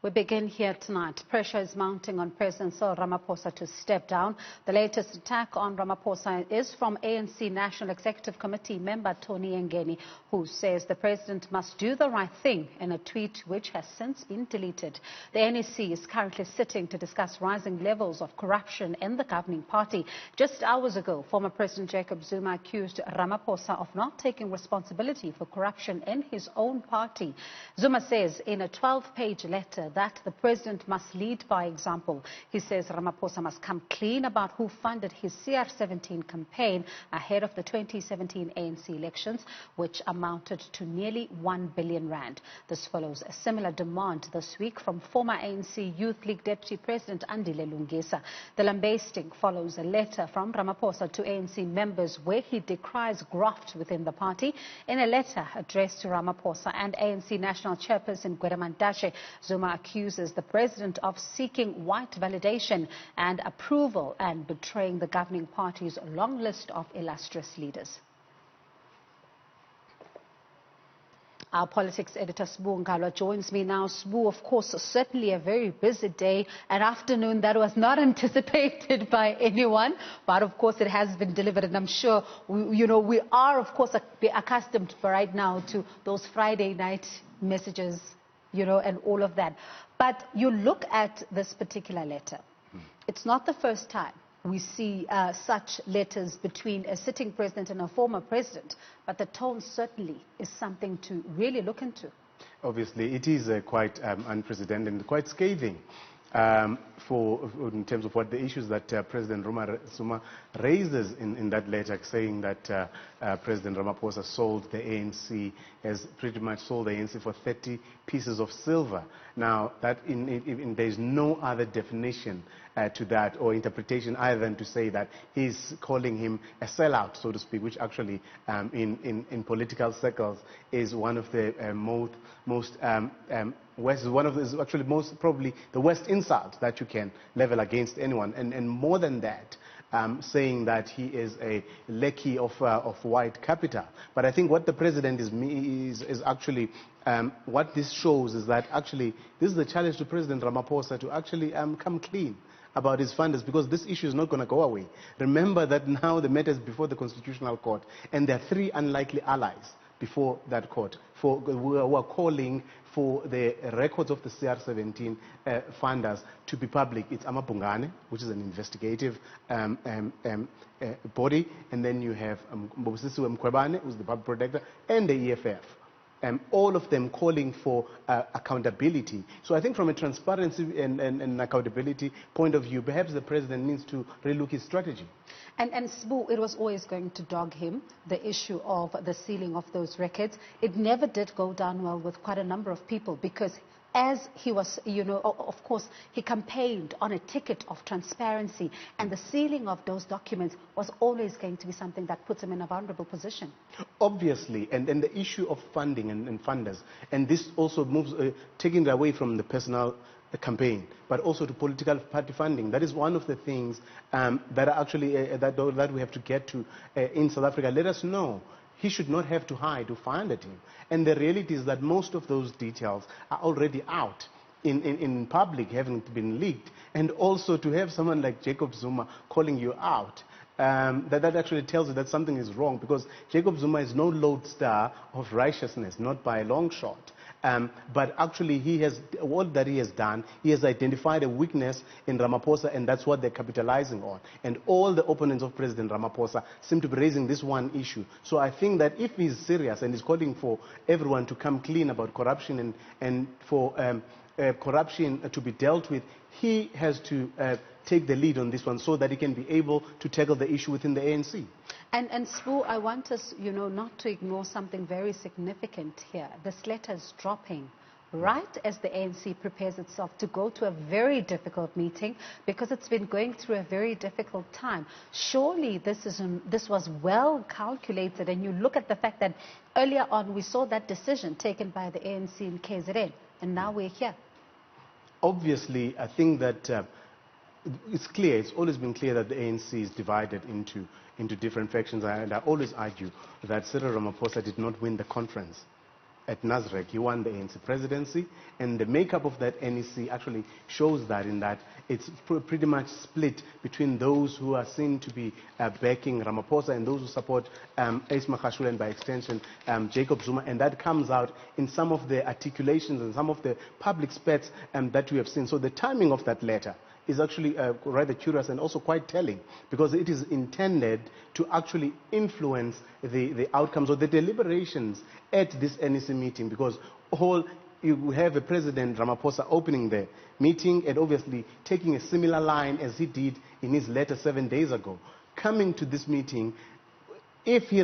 We begin here tonight. Pressure is mounting on President Cyril Ramaphosa to step down. The latest attack on Ramaphosa is from ANC National Executive Committee member Tony Ngeni, who says the president must do the right thing in a tweet which has since been deleted. The NEC is currently sitting to discuss rising levels of corruption in the governing party. Just hours ago, former President Jacob Zuma accused Ramaphosa of not taking responsibility for corruption in his own party. Zuma says in a 12-page letter that the president must lead by example. He says Ramaphosa must come clean about who funded his CR17 campaign ahead of the 2017 ANC elections, which amounted to nearly 1 billion rand. This follows a similar demand this week from former ANC Youth League Deputy President Andile Lungisa. The lambasting follows a letter from Ramaphosa to ANC members where he decries graft within the party. In a letter addressed to Ramaphosa and ANC National Chairperson Mantashe, Zuma accuses the president of seeking white validation and approval and betraying the governing party's long list of illustrious leaders. Our politics editor, Ngalwa, joins me now. Sbu, of course, certainly a very busy day, an afternoon that was not anticipated by anyone, but of course it has been delivered, and I'm sure we are, of course, accustomed right now to those Friday night messages, and all of that. But you look at this particular letter, it's not the first time we see such letters between a sitting president and a former president, but the tone certainly is something to really look into. Obviously, it is quite unprecedented and quite scathing in terms of what the issues that President Zuma raises in that letter, saying that President Ramaphosa sold the ANC, has pretty much sold the ANC for 30 pieces of silver. Now, that there's no other definition to that or interpretation other than to say that he's calling him a sellout, so to speak, which actually in political circles is one of the probably the worst insult that you can level against anyone, and more than that, saying that he is a lackey of white capital. But I think what the president is actually, what this shows is that actually this is the challenge to President Ramaphosa to actually come clean about his funders, because this issue is not going to go away. Remember that now the matter is before the Constitutional Court, and there are 3 unlikely allies before that court who are calling for the records of the CR17 funders to be public. It's Amabungane, which is an investigative body, and then you have Mbobusisiwe Mkhwebane, who's the public protector, and the EFF. All of them calling for accountability. So I think from a transparency and accountability point of view, perhaps the president needs to relook his strategy. And Sbu, it was always going to dog him, the issue of the sealing of those records. It never did go down well with quite a number of people, because as he was, of course, he campaigned on a ticket of transparency, and the sealing of those documents was always going to be something that puts him in a vulnerable position. Obviously, and the issue of funding and funders, and this also moves, taking it away from the personal campaign, but also to political party funding. That is one of the things that are actually that we have to get to in South Africa. Let us know. He should not have to hide who funded him. And the reality is that most of those details are already out in public, having been leaked. And also to have someone like Jacob Zuma calling you out, that actually tells you that something is wrong, because Jacob Zuma is no lodestar of righteousness, not by a long shot. But actually, all that he has done, he has identified a weakness in Ramaphosa, and that's what they're capitalizing on. And all the opponents of President Ramaphosa seem to be raising this one issue. So I think that if he's serious and is calling for everyone to come clean about corruption and for corruption to be dealt with, he has to take the lead on this one so that he can be able to tackle the issue within the ANC. And Sbu, I want us, not to ignore something very significant here. This letter is dropping right as the ANC prepares itself to go to a very difficult meeting, because it's been going through a very difficult time. Surely this was well calculated, and you look at the fact that earlier on we saw that decision taken by the ANC in KZN, and now we're here. Obviously, I think that it's clear, it's always been clear that the ANC is divided into different factions, and I always argue that Cyril Ramaphosa did not win the conference. at Nasrec. He won the ANC presidency, and the makeup of that NEC actually shows that in that it's pretty much split between those who are seen to be backing Ramaphosa and those who support Ace Magashule and by extension Jacob Zuma, and that comes out in some of the articulations and some of the public spats that we have seen. So the timing of that letter is actually rather curious and also quite telling, because it is intended to actually influence the outcomes of the deliberations at this NEC meeting, because you have a President Ramaphosa opening the meeting and obviously taking a similar line as he did in his letter 7 days ago, coming to this meeting. If he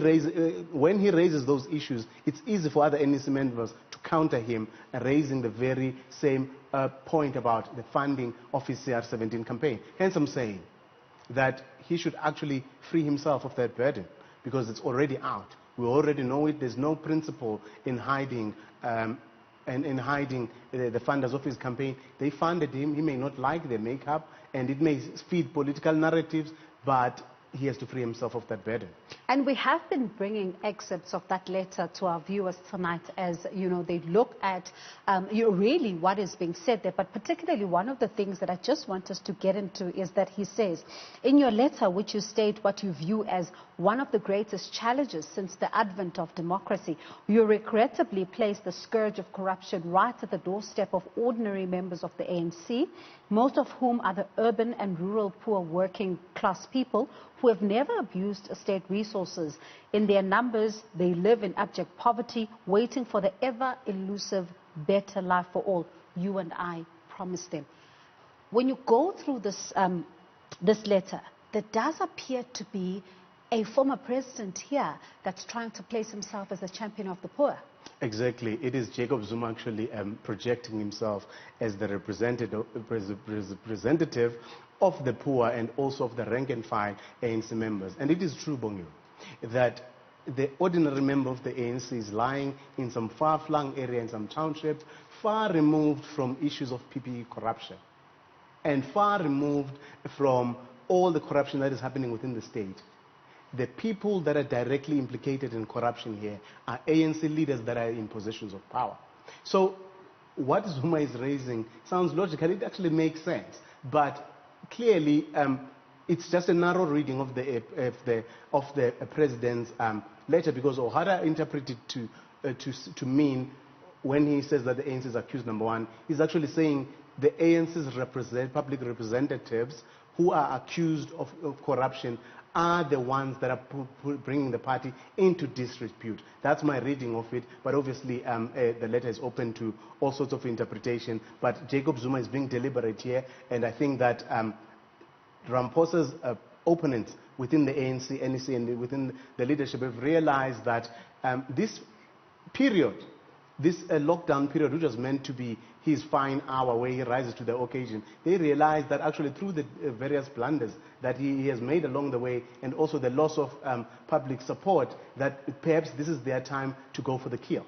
when he raises those issues, it's easy for other NEC members to counter him, raising the very same point about the funding of his CR17 campaign. Hence, I'm saying that he should actually free himself of that burden, because it's already out. We already know it. There's no principle in hiding the funders of his campaign. They funded him. He may not like their makeup, and it may feed political narratives, but he has to free himself of that burden. And we have been bringing excerpts of that letter to our viewers tonight, as they look at really what is being said there. But particularly one of the things that I just want us to get into is that he says, in your letter, which you state what you view as one of the greatest challenges since the advent of democracy, you regrettably place the scourge of corruption right at the doorstep of ordinary members of the ANC, most of whom are the urban and rural poor working class people who have never abused state resources. In their numbers, they live in abject poverty, waiting for the ever-elusive better life for all you and I promised them. When you go through this letter, there does appear to be a former president here that's trying to place himself as a champion of the poor. Exactly. It is Jacob Zuma actually projecting himself as the representative of the poor and also of the rank and file ANC members. And it is true, Bongiwe, that the ordinary member of the ANC is lying in some far-flung area, in some township, far removed from issues of PPE corruption and far removed from all the corruption that is happening within the state. The people that are directly implicated in corruption here are ANC leaders that are in positions of power. So what Zuma is raising sounds logical. It actually makes sense. But clearly, it's just a narrow reading of the president's letter, because O'Hara interpreted to mean, when he says that the ANC is accused, number one, he's actually saying the ANC's public representatives who are accused of corruption are the ones that are bringing the party into disrepute. That's my reading of it, but obviously the letter is open to all sorts of interpretation. But Jacob Zuma is being deliberate here, and I think that Ramaphosa's opponents within the ANC, NEC, and within the leadership have realized that this period, this lockdown period, which was meant to be his fine hour where he rises to the occasion, they realize that actually through the various blunders that he has made along the way, and also the loss of public support, that perhaps this is their time to go for the kill.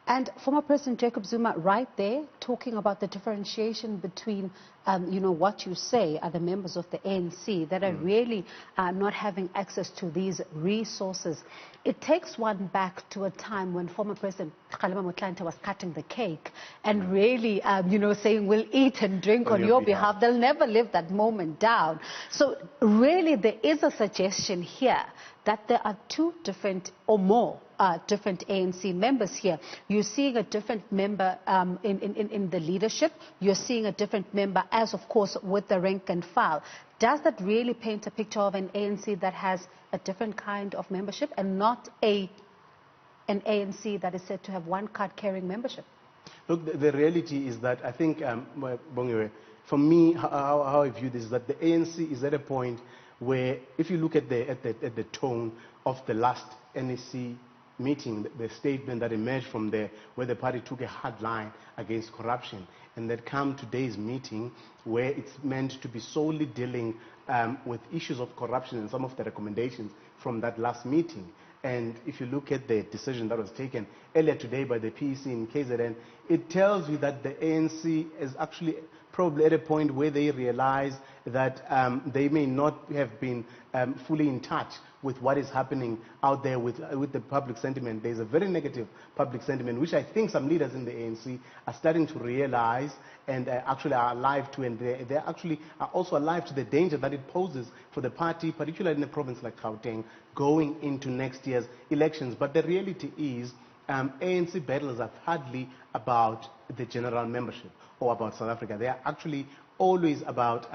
And former President Jacob Zuma, right there, talking about the differentiation between, what you say are the members of the ANC that are really not having access to these resources. It takes one back to a time when former President Qaanitah was cutting the cake and really, saying, we'll eat and drink on your behalf. They'll never live that moment down. So really, there is a suggestion here that there are two different or more different ANC members here. You're seeing a different member in the leadership. You're seeing a different member, as of course, with the rank and file. Does that really paint a picture of an ANC that has a different kind of membership and not an ANC that is said to have one card-carrying membership? Look, the reality is that I think, Bongiwe, for me, how I view this is that the ANC is at a point where, if you look at the tone of the last NEC meeting, the statement that emerged from there, where the party took a hard line against corruption, and that come today's meeting, where it's meant to be solely dealing with issues of corruption and some of the recommendations from that last meeting. And if you look at the decision that was taken earlier today by the PEC in KZN, it tells you that the ANC is actually probably at a point where they realize that they may not have been fully in touch with what is happening out there with the public sentiment. There's a very negative public sentiment, which I think some leaders in the ANC are starting to realize and actually are alive to, and they actually are also alive to the danger that it poses for the party, particularly in a province like Gauteng, going into next year's elections. But the reality is, ANC battles are hardly about the general membership or about South Africa. They are actually always about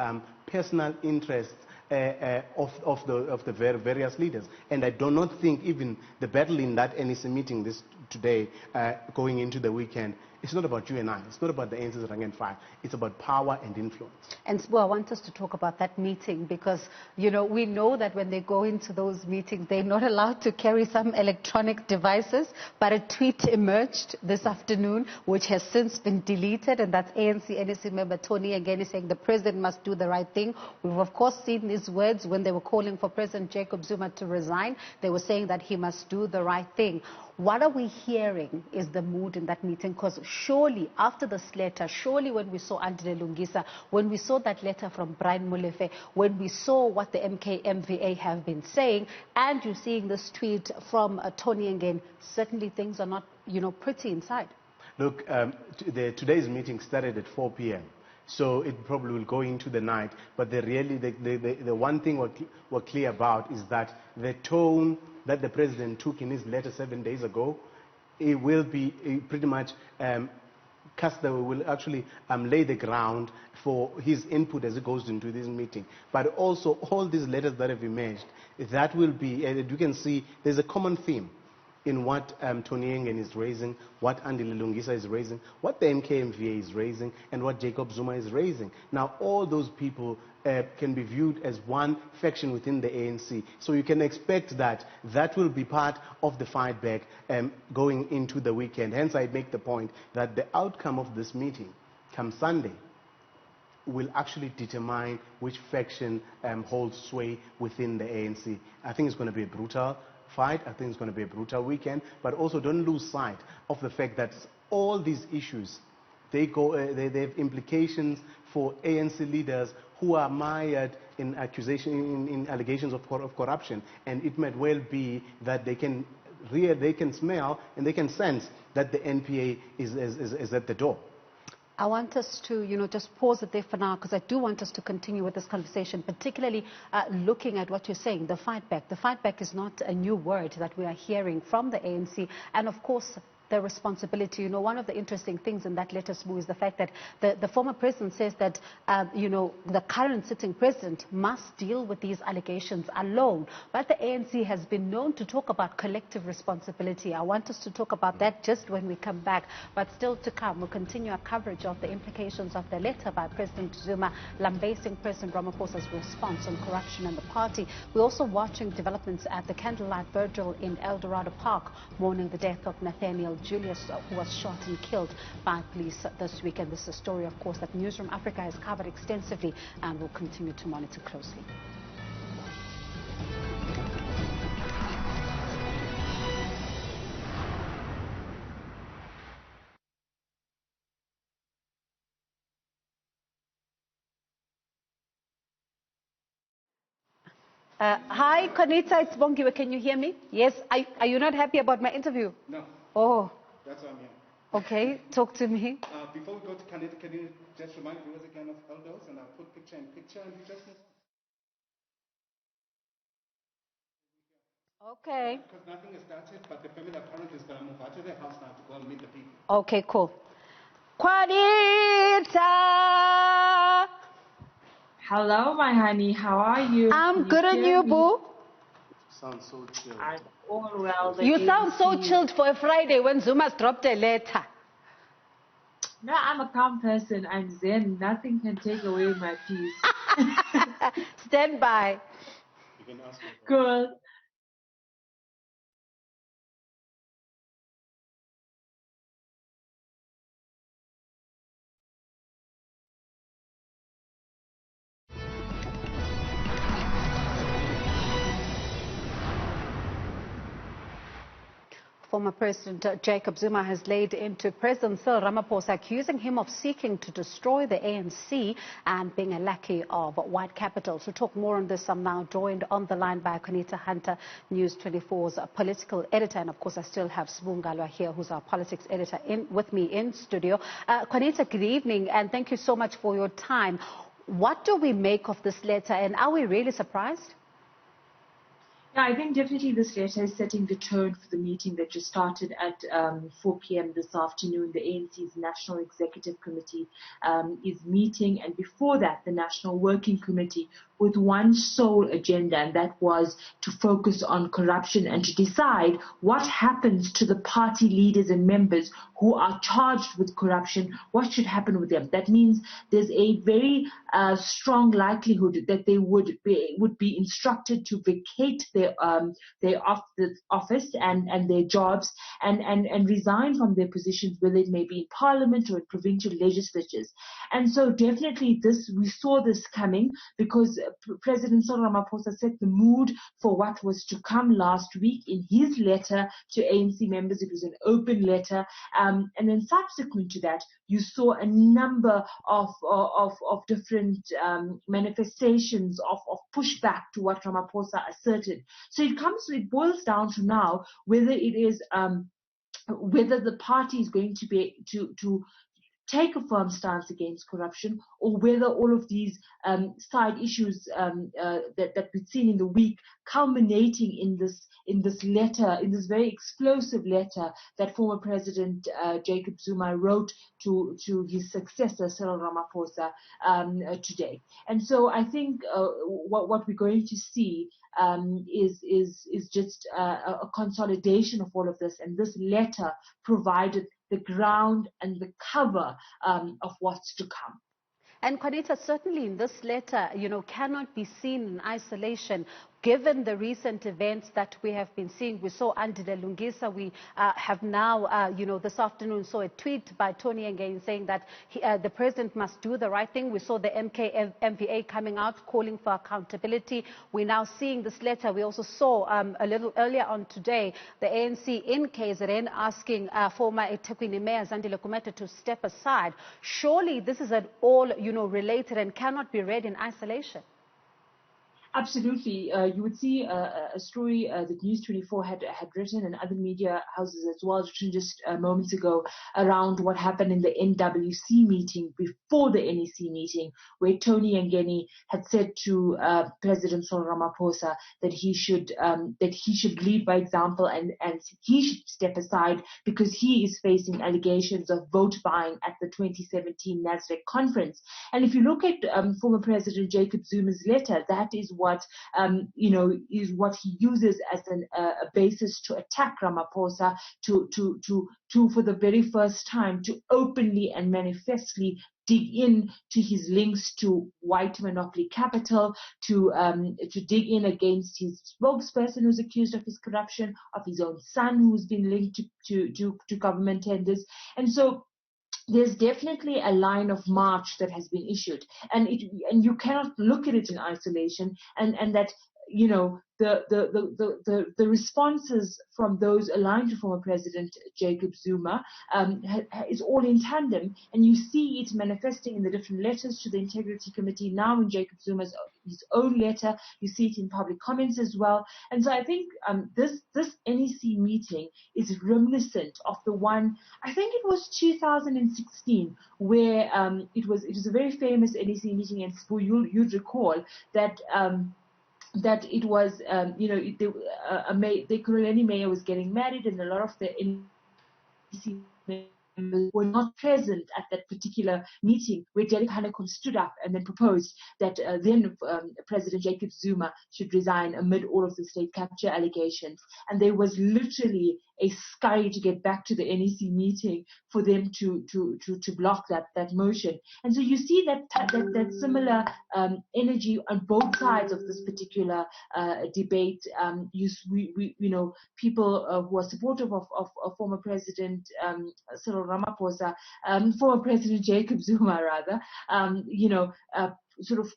personal interests of the various leaders. And I do not think even the battle in that NEC meeting today, going into the weekend, it's not about you and I. It's not about the ANC's rank and file. It's about power and influence. And well, I want us to talk about that meeting because, you know, we know that when they go into those meetings, they're not allowed to carry some electronic devices. But a tweet emerged this afternoon, which has since been deleted, and that's ANC NEC member Tony Ngeni saying the president must do the right thing. We've, of course, seen these words when they were calling for President Jacob Zuma to resign. They were saying that he must do the right thing. What are we hearing is the mood in that meeting? Because surely after this letter, surely when we saw Andile Lungisa, when we saw that letter from Brian Molefe, when we saw what the MKMVA have been saying, and you're seeing this tweet from Tony again, certainly things are not, you know, pretty inside. Look, today's meeting started at 4 p.m. So it probably will go into the night. But the one thing we're clear about is that the tone that the president took in his letter 7 days ago, it will be pretty much will actually lay the ground for his input as it goes into this meeting. But also all these letters that have emerged, that will be, you can see there's a common theme in what Tony Ngeni is raising, what Andile Lungisa is raising, what the MKMVA is raising, and what Jacob Zuma is raising. Now, all those people can be viewed as one faction within the ANC. So you can expect that that will be part of the fight back going into the weekend. Hence, I make the point that the outcome of this meeting, come Sunday, will actually determine which faction holds sway within the ANC. I think it's going to be a brutal fight. I think it's going to be a brutal weekend. But also don't lose sight of the fact that all these issues, they have implications for ANC leaders who are mired in allegations of corruption. And it might well be that they can smell and they can sense that the NPA is at the door. I want us to, you know, just pause it there for now because I do want us to continue with this conversation, particularly looking at what you're saying, the fight back. The fight back is not a new word that we are hearing from the ANC. And of course, the responsibility. You know, one of the interesting things in that letter, Sbu, is the fact that the former president says that, you know, the current sitting president must deal with these allegations alone. But the ANC has been known to talk about collective responsibility. I want us to talk about that just when we come back. But still to come, we'll continue our coverage of the implications of the letter by President Zuma lambasting President Ramaphosa's response on corruption in the party. We're also watching developments at the Candlelight Virgil in El Dorado Park, mourning the death of Nathaniel Julius, who was shot and killed by police this weekend. This is a story, of course, that Newzroom Afrika has covered extensively and will continue to monitor closely. Hi, Qaanitah, it's Bongiwe. Can you hear me? Yes. Are you not happy about my interview? No. Oh. That's why I'm here. Okay, talk to me. Before we go to Qaanitah, can you just remind viewers again of elders, and I'll put picture in picture and you just move on. Okay. Because nothing is started, but the family apparently is going to move out of their house now to go and meet the people. Okay, cool. Qaanitah! Hello, my honey. How are you? I'm good, and you, boo? Sounds so chilled. I'm all well. You sound so chilled for a Friday when Zuma's dropped a letter. No, I'm a calm person. I'm zen. Nothing can take away my peace. Stand by. You can ask me. Good. Former President Jacob Zuma has laid into President Cyril Ramaphosa, accusing him of seeking to destroy the ANC and being a lackey of white capital. To talk more on this, I'm now joined on the line by Qaanitah, News 24's political editor. And of course, I still have Ngalwa here, who's our politics editor, with me in studio. Qaanitah, good evening, and thank you so much for your time. What do we make of this letter, and are we really surprised? Yeah, I think definitely this letter is setting the tone for the meeting that just started at 4 p.m. this afternoon. The ANC's National Executive Committee is meeting, and before that, the National Working Committee, with one sole agenda, and that was to focus on corruption and to decide what happens to the party leaders and members who are charged with corruption, what should happen with them. That means there's a very strong likelihood that they would be instructed to vacate their office and their jobs and resign from their positions, whether it may be in parliament or in provincial legislatures. And so definitely we saw this coming because President Cyril Ramaphosa set the mood for what was to come last week in his letter to ANC members. It was an open letter. And then subsequent to that, you saw a number of different manifestations of pushback to what Ramaphosa asserted. So it boils down to now whether it is whether the party is going to be to take a firm stance against corruption, or whether all of these side issues that we've seen in the week culminating in this letter, in this very explosive letter that former President Jacob Zuma wrote to his successor Cyril Ramaphosa today. And so I think what we're going to see is just a consolidation of all of this, and this letter provided the ground and the cover of what's to come. And Qaanitah, certainly in this letter, cannot be seen in isolation. Given the recent events that we have been seeing, we saw Andile Lungisa. We have now, this afternoon saw a tweet by Tony Ngeni saying that the president must do the right thing. We saw the MPA coming out calling for accountability. We're now seeing this letter. We also saw a little earlier on today the ANC in KZN asking former eThekwini Mayor Zandile Kumete to step aside. Surely this is at all, related and cannot be read in isolation. Absolutely. You would see a story that News 24 had written, and other media houses as well, written just moments ago, around what happened in the NWC meeting before the NEC meeting, where Tony Ngeni had said to President Cyril Ramaphosa that he should lead by example and he should step aside because he is facing allegations of vote buying at the 2017 NASDAQ conference. And if you look at former President Jacob Zuma's letter, that is what is what he uses as a basis to attack Ramaphosa, to for the very first time to openly and manifestly dig in to his links to white monopoly capital, to dig in against his spokesperson who's accused of his corruption, of his own son who's been linked to government tenders. And so there's definitely a line of march that has been issued, and you cannot look at it in isolation, and that the responses from those aligned to former President Jacob Zuma is all in tandem, and you see it manifesting in the different letters to the Integrity Committee, now in Jacob Zuma's his own letter. You see it in public comments as well. And so I think this NEC meeting is reminiscent of the one, I think it was 2016, where it was a very famous NEC meeting, and you'd recall that that it was, the Kuruleni mayor was getting married, and a lot of the NEC members were not present at that particular meeting, where Derek Hanekom stood up and then proposed that then President Jacob Zuma should resign amid all of the state capture allegations. And there was literally a scurry to get back to the NEC meeting for them to block that motion. And so you see that similar energy on both sides of this particular debate. People who are supportive of former President Cyril Ramaphosa, former President Jacob Zuma rather, sort of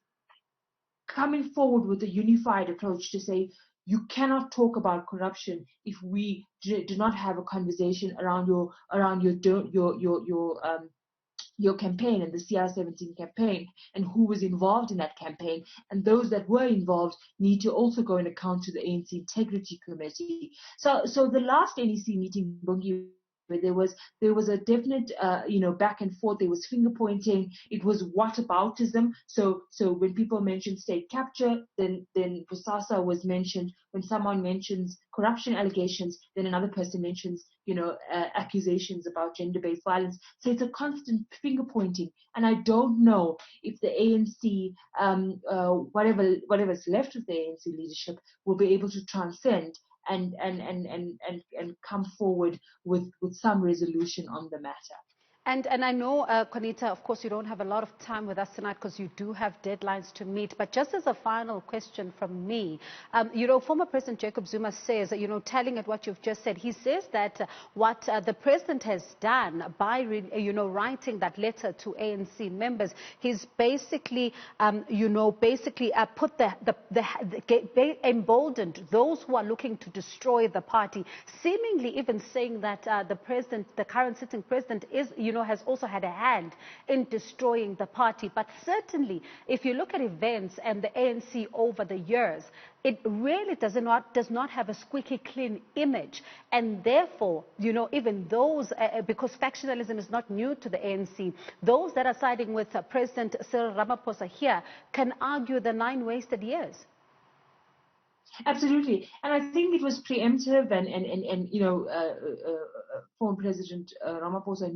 coming forward with a unified approach to say, you cannot talk about corruption if we do not have a conversation around your campaign and the CR17 campaign and who was involved in that campaign, and those that were involved need to also go and account to the ANC Integrity Committee. So the last NEC meeting, Bongiwe, where there was a definite back and forth. There was finger pointing. It was whataboutism. So when people mentioned state capture, then Bosasa was mentioned. When someone mentions corruption allegations, then another person mentions accusations about gender-based violence. So it's a constant finger pointing, and I don't know if the ANC, whatever's left of the ANC leadership, will be able to transcend and come forward with some resolution on the matter. And I know, Qaanitah, of course, you don't have a lot of time with us tonight because you do have deadlines to meet. But just as a final question from me, former President Jacob Zuma says, telling at what you've just said, he says that what the president has done by, writing that letter to ANC members, he's basically, put emboldened those who are looking to destroy the party, seemingly even saying that the current sitting president is, has also had a hand in destroying the party. But certainly, if you look at events and the ANC over the years, it really does not have a squeaky clean image. And therefore, even those, because factionalism is not new to the ANC, those that are siding with President Cyril Ramaphosa here can argue the 9 wasted years. Absolutely, and I think it was preemptive, and former President Ramaphosa,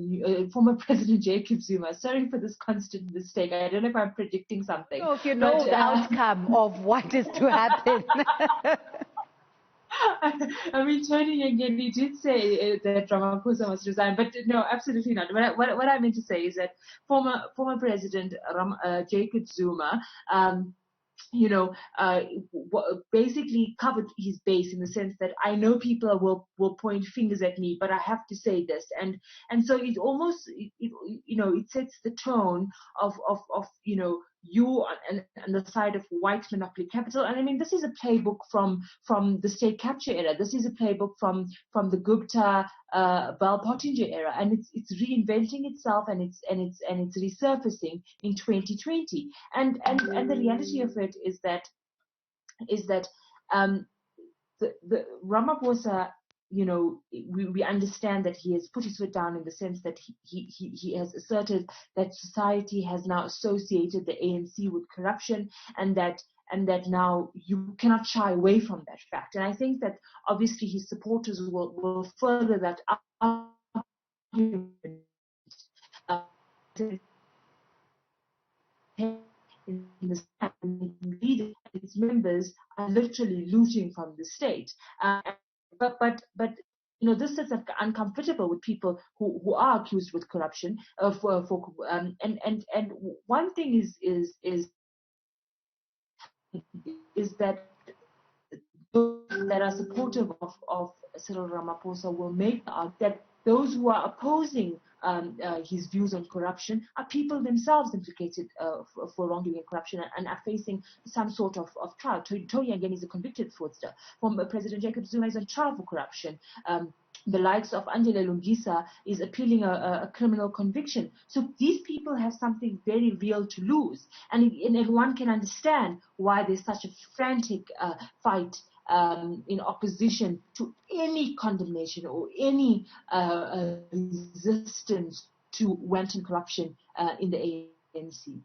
former President Jacob Zuma. Sorry for this constant mistake. I don't know if I'm predicting something. No, if you know the outcome of what is to happen. I mean, Tony again, he did say that Ramaphosa must resign, but no, absolutely not. What I meant to say is that former President Jacob Zuma. Basically covered his base in the sense that I know people will point fingers at me, but I have to say this, and so it almost it sets the tone of you on the side of white monopoly capital. And I mean, this is a playbook from the state capture era. This is a playbook from the Gupta Bal Pottinger era, and it's reinventing itself, and it's resurfacing in 2020. And the reality of it is that the Ramaphosa, we understand that he has put his foot down in the sense that he has asserted that society has now associated the ANC with corruption, and that now you cannot shy away from that fact. And I think that obviously his supporters will further that argument. Its members are literally looting from the state, but this is uncomfortable with people who are accused with corruption. And one thing is that those that are supportive of Cyril Ramaphosa will make out that those who are opposing his views on corruption are people themselves implicated for wrongdoing and corruption, and are facing some sort of trial. Tony again is a convicted fraudster. Former President Jacob Zuma is on trial for corruption. The likes of Angela Lungisa is appealing a criminal conviction. So these people have something very real to lose, and one can understand why there's such a frantic fight in opposition to any condemnation or any resistance to wanton corruption in the ANC.